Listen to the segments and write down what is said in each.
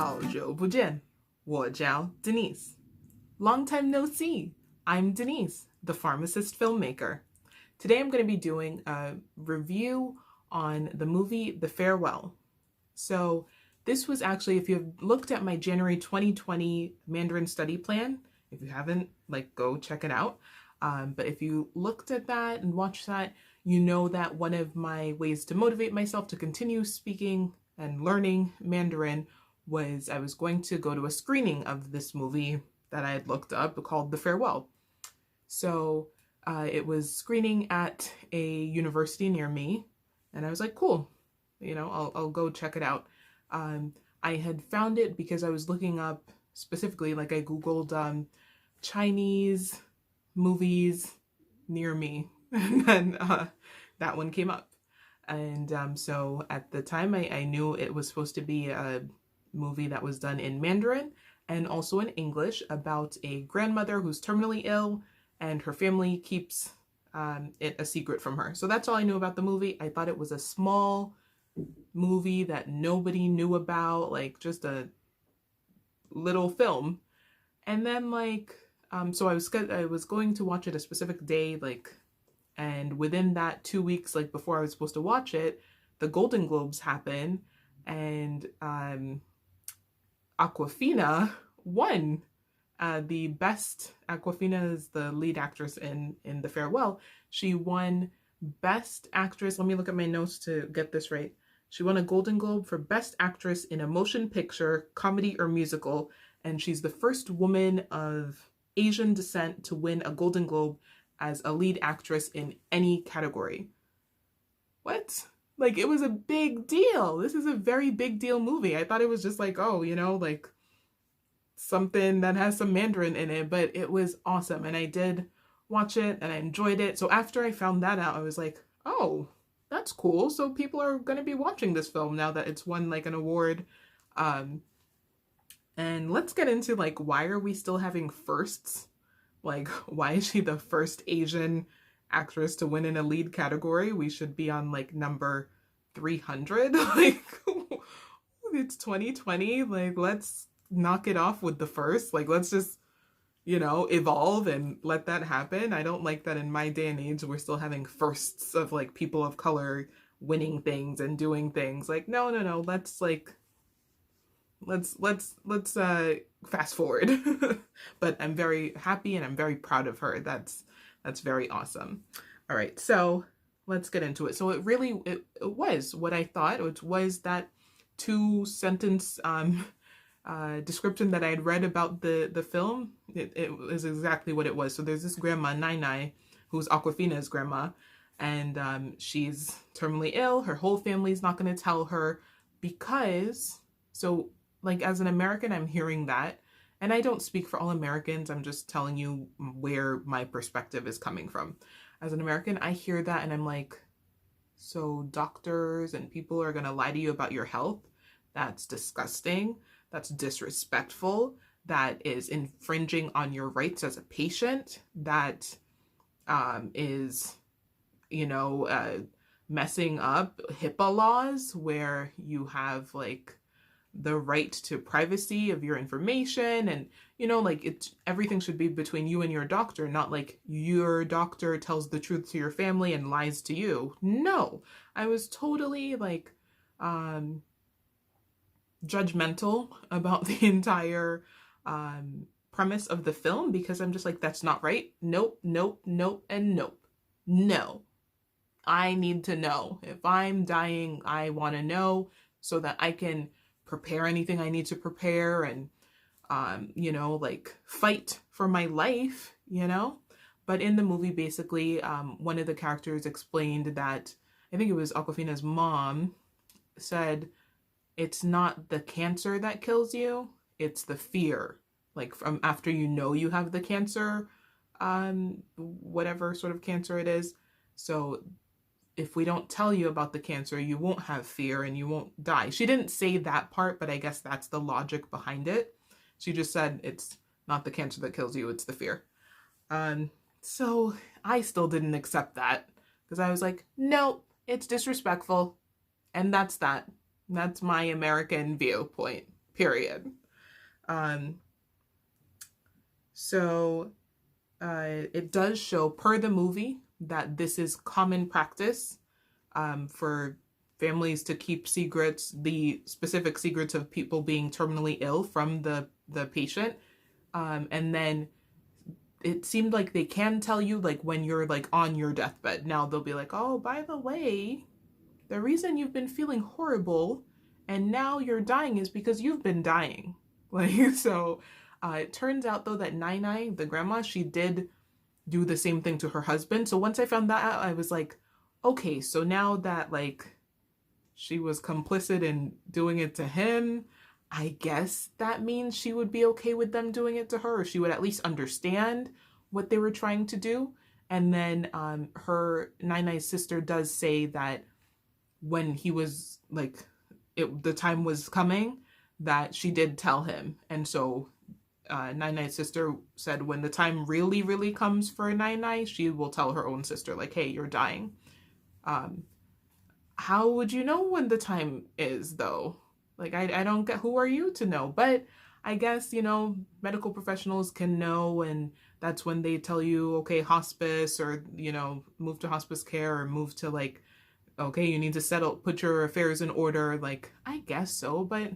好久不见，我叫 Denise. Long time no see. I'm Denise, the Pharmacist filmmaker. Today I'm going to be doing a review on the movie The Farewell. So this was actually, if you've looked at my January 2020 Mandarin study plan, if you haven't, go check it out. But if you looked at that and watched that, you know that one of my ways to motivate myself to continue speaking and learning Mandarin was I was going to go to a screening of this movie that I had looked up called The Farewell. So it was screening at a university near me, and I was like, cool, I'll go check it out. I had found it because I was looking up specifically, I Googled Chinese movies near me, and then that one came up. And so at the time I knew it was supposed to be a movie that was done in Mandarin and also in English about a grandmother who's terminally ill and her family keeps it a secret from her. So that's all I knew about the movie. I thought it was a small movie that nobody knew about, just a little film. And then so I was going to watch it a specific day, and within that 2 weeks, before I was supposed to watch it, the Golden Globes happened, and Awkwafina won the best. Awkwafina is the lead actress in The Farewell. She won Best Actress. Let me look at my notes to get this right. She won a Golden Globe for Best Actress in a Motion Picture, Comedy, or Musical, and she's the first woman of Asian descent to win a Golden Globe as a lead actress in any category. What? It was a big deal. This is a very big deal movie. I thought it was just something that has some Mandarin in it, but it was awesome. And I did watch it and I enjoyed it. So after I found that out, I was like, oh, that's cool. So people are going to be watching this film now that it's won an award. And let's get into why are we still having firsts? Why is she the first Asian actress to win in a lead category? We should be on number 300. It's 2020. Let's knock it off with the first. Let's just, evolve and let that happen. I don't like that in my day and age we're still having firsts of people of color winning things and doing things. No. Let's fast forward. But I'm very happy and I'm very proud of her. That's very awesome. All right, so let's get into it. So it was what I thought. It was that 2-sentence description that I had read about the film. It was exactly what it was. So there's this grandma, Nai, who's Awkwafina's grandma, and she's terminally ill. Her whole family's not going to tell her because, as an American, I'm hearing that, and I don't speak for all Americans. I'm just telling you where my perspective is coming from. As an American, I hear that and I'm like, so doctors and people are going to lie to you about your health? That's disgusting. That's disrespectful. That is infringing on your rights as a patient. That is, messing up HIPAA laws where you have the right to privacy of your information, and everything should be between you and your doctor, not your doctor tells the truth to your family and lies to you. No, I was totally judgmental about the entire premise of the film because I'm just that's not right. Nope, and nope. No, I need to know. If I'm dying, I want to know so that I can prepare anything I need to prepare and, fight for my life, But in the movie, basically, one of the characters explained that, I think it was Awkwafina's mom, said, it's not the cancer that kills you, it's the fear. From after you have the cancer, whatever sort of cancer it is. So if we don't tell you about the cancer, you won't have fear and you won't die. She didn't say that part, but I guess that's the logic behind it. She just said it's not the cancer that kills you, it's the fear. So I still didn't accept that because I was like, no, it's disrespectful. And that's that. That's my American viewpoint. period. So it does show, per the movie, that this is common practice for families to keep secrets, the specific secrets of people being terminally ill from the patient. And then it seemed like they can tell you, like, when you're like on your deathbed. Now they'll be like, oh, by the way, the reason you've been feeling horrible and now you're dying is because you've been dying. Like, so it turns out though that Nai Nai, the grandma, she did do the same thing to her husband. So once I found that out, I was like, okay, so now that like she was complicit in doing it to him, I guess that means she would be okay with them doing it to her, or she would at least understand what they were trying to do. And then her Nai Nai's sister does say that when he was like, the time was coming, that she did tell him. And so Nai Nai's sister said when the time really, really comes for Nai Nai, she will tell her own sister, like, hey, you're dying. How would you know when the time is, though? Like, I don't get, who are you to know? But I guess, you know, medical professionals can know, and that's when they tell you, okay, hospice, or, you know, move to hospice care, or move to like, okay, you need to put your affairs in order. Like, I guess so, but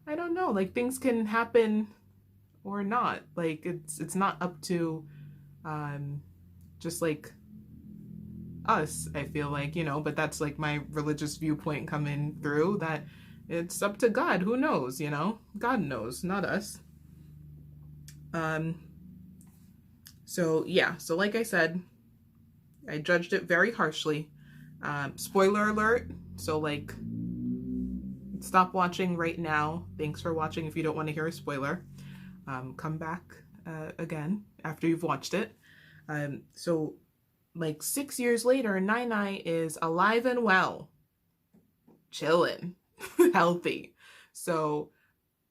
I don't know. Like, things can happen or not. Like, it's not up to just like us, I feel like, you know, but that's like my religious viewpoint coming through, that it's up to God. Who knows, you know? God knows, not us. So yeah, so like I said, I judged it very harshly. Spoiler alert, so like, stop watching right now. Thanks for watching. If you don't want to hear a spoiler, come back again after you've watched it. So like 6 years later, Nai Nai is alive and well, chilling, healthy. So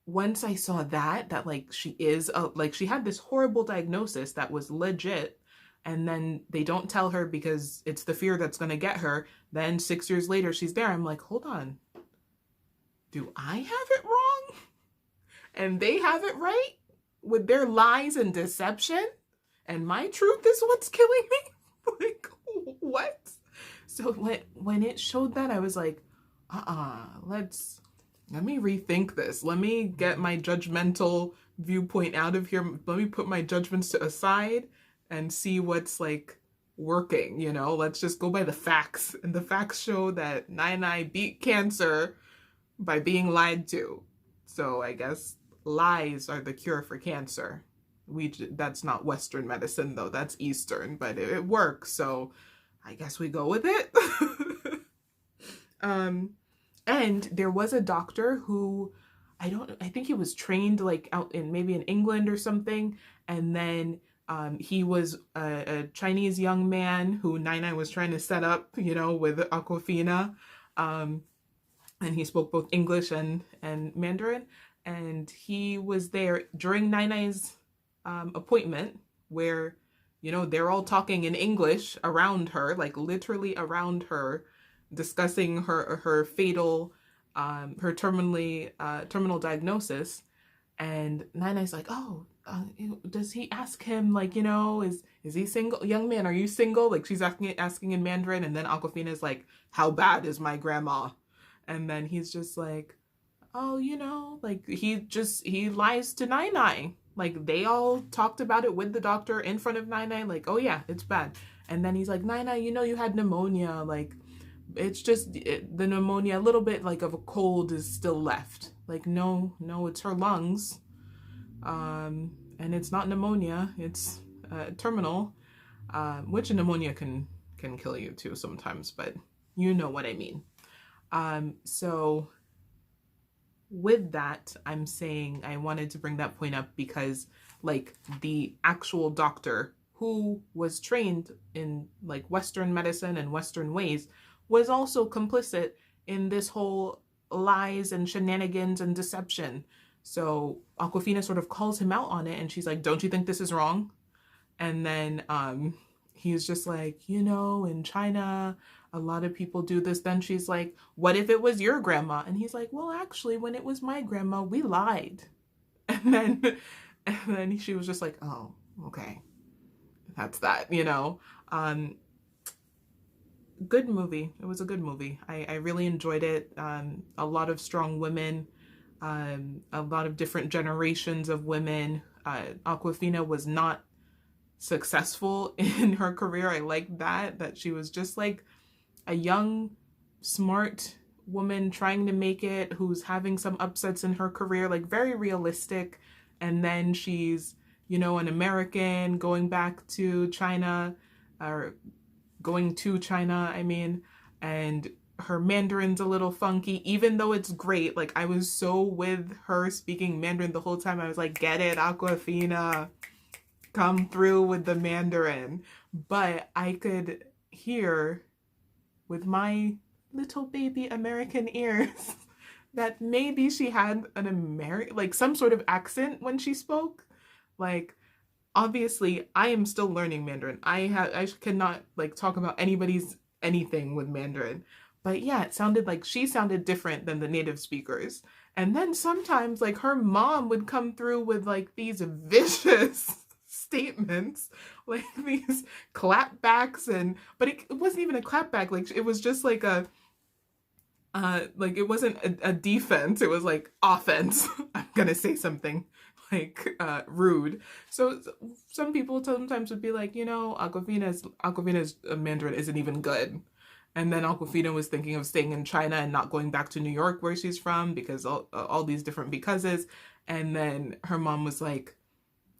once I saw that like she is, like she had this horrible diagnosis that was legit, and then they don't tell her because it's the fear that's going to get her. Then 6 years later, she's there. I'm like, hold on. Do I have it wrong? And they have it right with their lies and deception? And my truth is what's killing me? Like, what? So when it showed that, I was like, let me rethink this. Let me get my judgmental viewpoint out of here. Let me put my judgments to aside and see what's like working, you know? Let's just go by the facts. And the facts show that Nai Nai beat cancer by being lied to. So I guess lies are the cure for cancer. That's not Western medicine though, that's Eastern, but it works, so I guess we go with it. And there was a doctor who, I think he was trained like out in maybe in England or something, and then he was a Chinese young man who Nai Nai was trying to set up, you know, with Awkwafina, and he spoke both English and Mandarin, and he was there during Nai Nai's appointment, where, you know, they're all talking in English around her, like literally around her, discussing her fatal, her terminal diagnosis. And Nai Nai's like, oh, does he ask him, like, you know, is he single? Young man, are you single? Like, she's asking in Mandarin, and then Awkwafina's like, how bad is my grandma? And then he's just like, oh, you know, like, he lies to Nai Nai. Like, they all talked about it with the doctor in front of Nai Nai, like, oh yeah, it's bad. And then he's like, Nai Nai, you know, you had pneumonia, like, it's just the pneumonia, a little bit like of a cold is still left. Like, no, it's her lungs. And it's not pneumonia, it's terminal, which pneumonia can kill you too sometimes, but you know what I mean. So with that, I'm saying I wanted to bring that point up because, like, the actual doctor who was trained in like Western medicine and Western ways was also complicit in this whole lies and shenanigans and deception. So Awkwafina sort of calls him out on it, and she's like, don't you think this is wrong? And then he's just like, you know, in China, a lot of people do this. Then she's like, what if it was your grandma? And he's like, well, actually, when it was my grandma, we lied. And then she was just like, oh, okay, that's that, you know. Good movie. It was a good movie. I really enjoyed it. A lot of strong women, a lot of different generations of women. Awkwafina was not successful in her career. I like that she was just like a young, smart woman trying to make it, who's having some upsets in her career, like very realistic. And then she's, you know, an American going back to China, or going to China, I mean, and her Mandarin's a little funky, even though it's great. Like, I was so with her speaking Mandarin the whole time. I was like, get it, Awkwafina, come through with the Mandarin. But I could hear with my little baby American ears that maybe she had an like some sort of accent when she spoke. Like, obviously, I am still learning Mandarin. I cannot like talk about anything with Mandarin. But yeah, it sounded like she sounded different than the native speakers. And then sometimes like her mom would come through with like these vicious statements, like these clapbacks, but it wasn't even a clapback. Like, it was just like a like, it wasn't a defense, it was like offense. I'm gonna say something like rude. So some people sometimes would be like, you know, Awkwafina's Mandarin isn't even good. And then Awkwafina was thinking of staying in China and not going back to New York where she's from, because all these different becauses. And then her mom was like,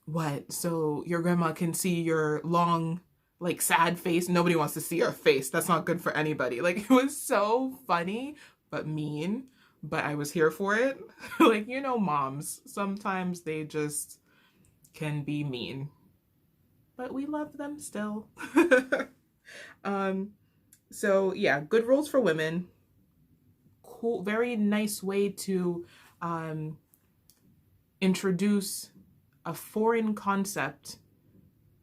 what? So your grandma can see your long, like, sad face? Nobody wants to see your face. That's not good for anybody. Like, it was so funny, but mean. But I was here for it. Like, you know, moms, sometimes they just can be mean. But we love them still. So yeah, good roles for women. Cool, very nice way to introduce a foreign concept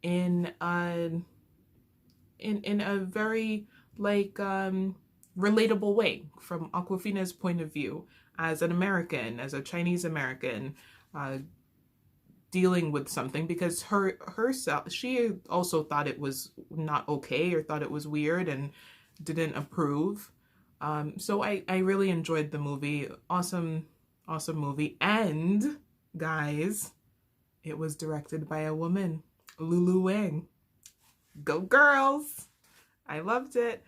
in a very like relatable way, from Awkwafina's point of view as an American, as a Chinese American, dealing with something, because herself, she also thought it was not okay, or thought it was weird and didn't approve. So I really enjoyed the movie. Awesome movie. And guys, it was directed by a woman, Lulu Wang. Go girls! I loved it.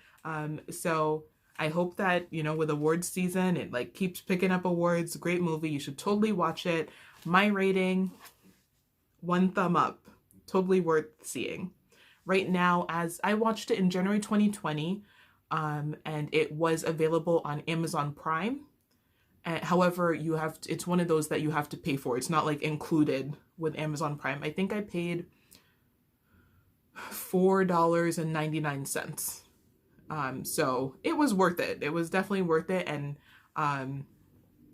So I hope that, you know, with awards season, it like keeps picking up awards. Great movie. You should totally watch it. My rating, 1 thumb up. Totally worth seeing. Right now, as I watched it in January 2020, and it was available on Amazon Prime. However, it's one of those that you have to pay for. It's not like included with Amazon Prime. I think I paid $4.99. So it was worth it. It was definitely worth it. And I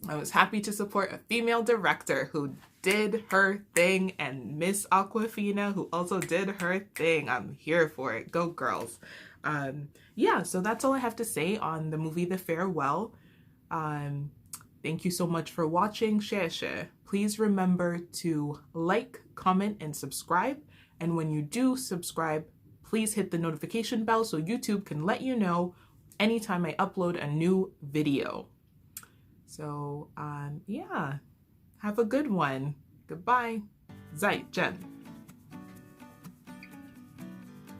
was happy to support a female director who did her thing, and Miss Awkwafina, who also did her thing. I'm here for it. Go girls. Yeah, so that's all I have to say on the movie The Farewell. Thank you so much for watching. Xièxiè. Please remember to like, comment, and subscribe. And when you do subscribe, please hit the notification bell so YouTube can let you know anytime I upload a new video. So, yeah, have a good one. Goodbye. Zàijiàn.